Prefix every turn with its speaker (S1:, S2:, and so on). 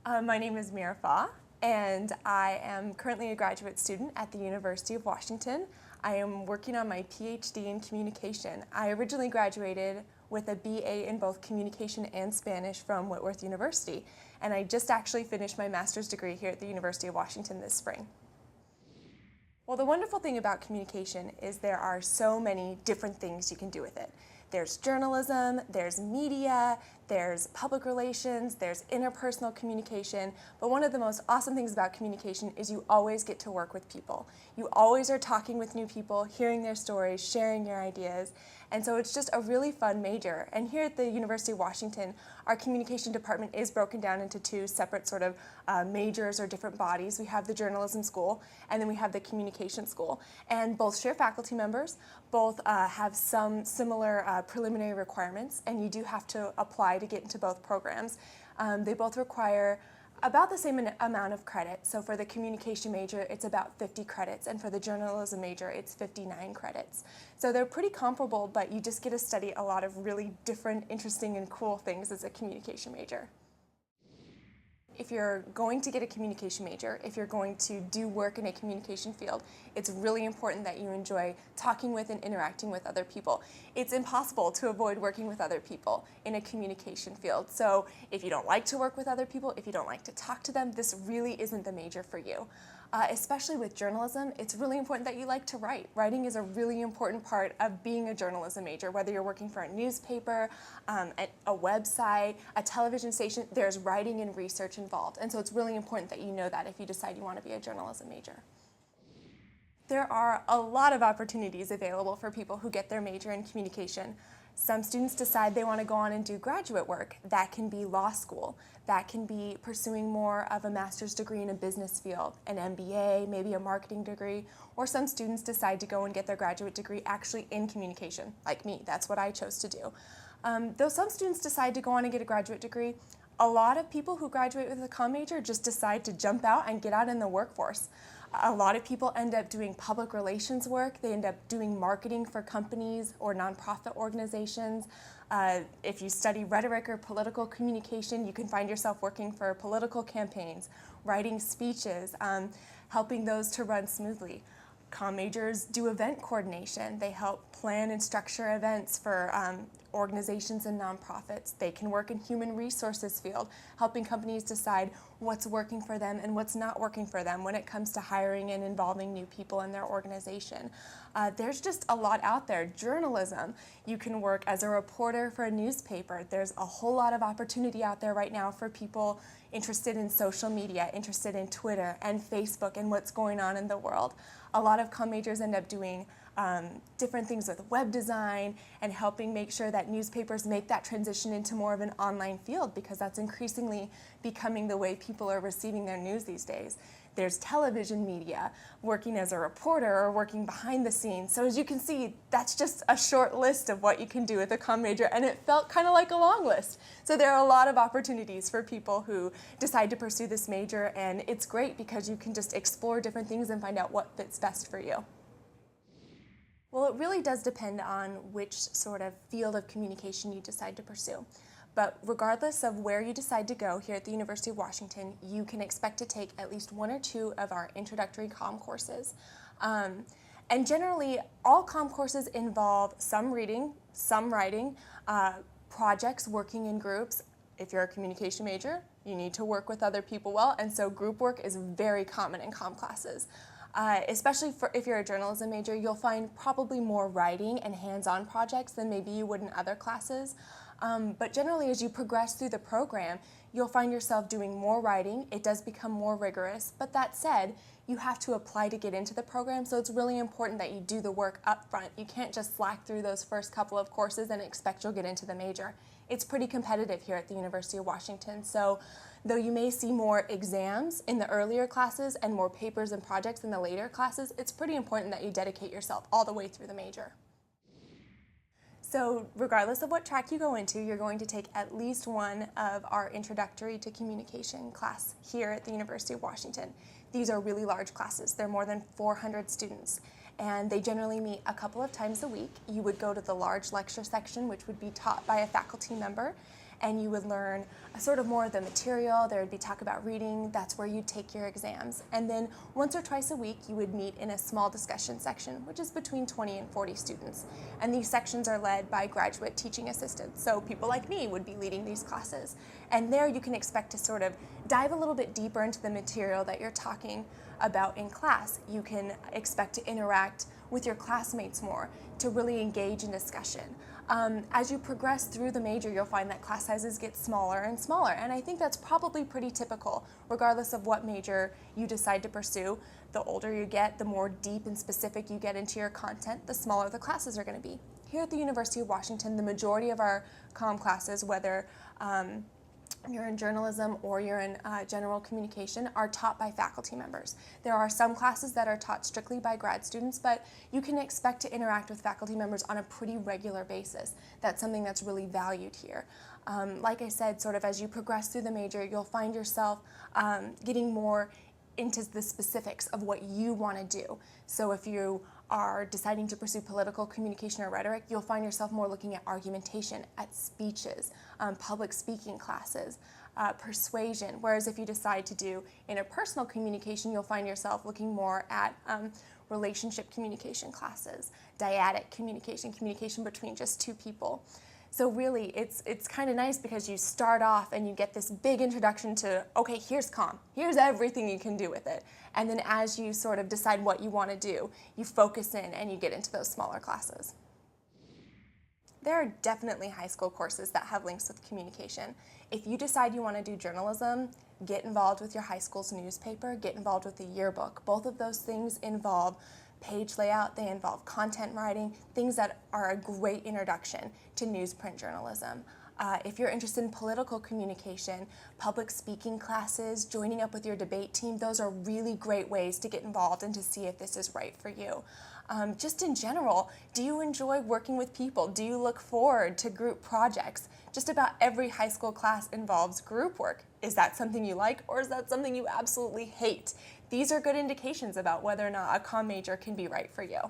S1: My name is Meara, and I am currently a graduate student at the University of Washington. I am working on my PhD in communication. I originally graduated with a BA in both communication and Spanish from Whitworth University, and I just actually finished my master's degree here at the University of Washington this spring. Well, the wonderful thing about communication is there are so many different things you can do with it. There's journalism, there's media, there's public relations, there's interpersonal communication, but one of the most awesome things about communication is you always get to work with people. You always are talking with new people, hearing their stories, sharing your ideas, and so it's just a really fun major. And here at the University of Washington, our communication department is broken down into two separate sort of majors or different bodies. We have the journalism school, and then we have the communication school. And both share faculty members, both have some similar preliminary requirements, and you do have to apply to get into both programs. They both require about the same amount of credit. So for the communication major, it's about 50 credits, and for the journalism major, it's 59 credits. So they're pretty comparable, but you just get to study a lot of really different, interesting, and cool things as a communication major. If you're going to get a communication major, if you're going to do work in a communication field, it's really important that you enjoy talking with and interacting with other people. It's impossible to avoid working with other people in a communication field. So if you don't like to work with other people, if you don't like to talk to them, this really isn't the major for you. Especially with journalism, it's really important that you like to write. Writing is a really important part of being a journalism major, whether you're working for a newspaper, a website, a television station, there's writing and research involved. And so it's really important that you know that if you decide you want to be a journalism major. There are a lot of opportunities available for people who get their major in communication. Some students decide they want to go on and do graduate work. That can be law school. That can be pursuing more of a master's degree in a business field, an MBA, maybe a marketing degree, or some students decide to go and get their graduate degree actually in communication, like me. That's what I chose to do. Though some students decide to go on and get a graduate degree, a lot of people who graduate with a comm major just decide to jump out and get out in the workforce. A lot of people end up doing public relations work. They end up doing marketing for companies or nonprofit organizations. If you study rhetoric or political communication, you can find yourself working for political campaigns, writing speeches, helping those to run smoothly. Comm majors do event coordination. They help plan and structure events for organizations and nonprofits. They can work in human resources field, helping companies decide what's working for them and what's not working for them when it comes to hiring and involving new people in their organization. There's just a lot out there. Journalism, you can work as a reporter for a newspaper. There's a whole lot of opportunity out there right now for people interested in social media, interested in Twitter and Facebook and what's going on in the world. A lot of comm majors end up doing different things with web design and helping make sure that newspapers make that transition into more of an online field, because that's increasingly becoming the way people are receiving their news these days. There's television media, working as a reporter or working behind the scenes. So as you can see, that's just a short list of what you can do with a comm major, and it felt kind of like a long list. So there are a lot of opportunities for people who decide to pursue this major, and it's great because you can just explore different things and find out what fits best for you. Well, it really does depend on which sort of field of communication you decide to pursue. But regardless of where you decide to go here at the University of Washington, you can expect to take at least one or two of our introductory comm courses. And generally, all comm courses involve some reading, some writing, projects, working in groups. If you're a communication major, you need to work with other people well, and so group work is very common in comm classes. Especially if you're a journalism major, you'll find probably more writing and hands-on projects than maybe you would in other classes. But generally, as you progress through the program, you'll find yourself doing more writing. It does become more rigorous, but that said, you have to apply to get into the program, so it's really important that you do the work up front. You can't just slack through those first couple of courses and expect you'll get into the major. It's pretty competitive here at the University of Washington, so though you may see more exams in the earlier classes and more papers and projects in the later classes, it's pretty important that you dedicate yourself all the way through the major. So regardless of what track you go into, you're going to take at least one of our Introductory to Communication class here at the University of Washington. These are really large classes. They're more than 400 students, and they generally meet a couple of times a week. You would go to the large lecture section, which would be taught by a faculty member, and you would learn sort of more of the material. There would be talk about reading. That's where you'd take your exams. And then once or twice a week, you would meet in a small discussion section, which is between 20 and 40 students. And these sections are led by graduate teaching assistants. So people like me would be leading these classes. And there you can expect to sort of dive a little bit deeper into the material that you're talking about in class. You can expect to interact with your classmates more, to really engage in discussion. As you progress through the major, you'll find that class sizes get smaller and smaller, and I think that's probably pretty typical, regardless of what major you decide to pursue. The older you get, the more deep and specific you get into your content, the smaller the classes are going to be. Here at the University of Washington, the majority of our comm classes, whether you're in journalism or you're in general communication, are taught by faculty members. There are some classes that are taught strictly by grad students, but you can expect to interact with faculty members on a pretty regular basis. That's something that's really valued here. Like I said, sort of as you progress through the major, you'll find yourself getting more into the specifics of what you want to do. So if you are deciding to pursue political communication or rhetoric, you'll find yourself more looking at argumentation, at speeches, public speaking classes, persuasion. Whereas if you decide to do interpersonal communication, you'll find yourself looking more at relationship communication classes, dyadic communication, communication between just two people. So really, it's kind of nice because you start off and you get this big introduction to, okay, here's comm, here's everything you can do with it. And then as you sort of decide what you want to do, you focus in and you get into those smaller classes. There are definitely high school courses that have links with communication. If you decide you want to do journalism, get involved with your high school's newspaper, get involved with the yearbook. Both of those things involve page layout, they involve content writing, things that are a great introduction to newsprint journalism. If you're interested in political communication, public speaking classes, joining up with your debate team, those are really great ways to get involved and to see if this is right for you. Just in general, do you enjoy working with people? Do you look forward to group projects? Just about every high school class involves group work. Is that something you like, or is that something you absolutely hate? These are good indications about whether or not a comm major can be right for you.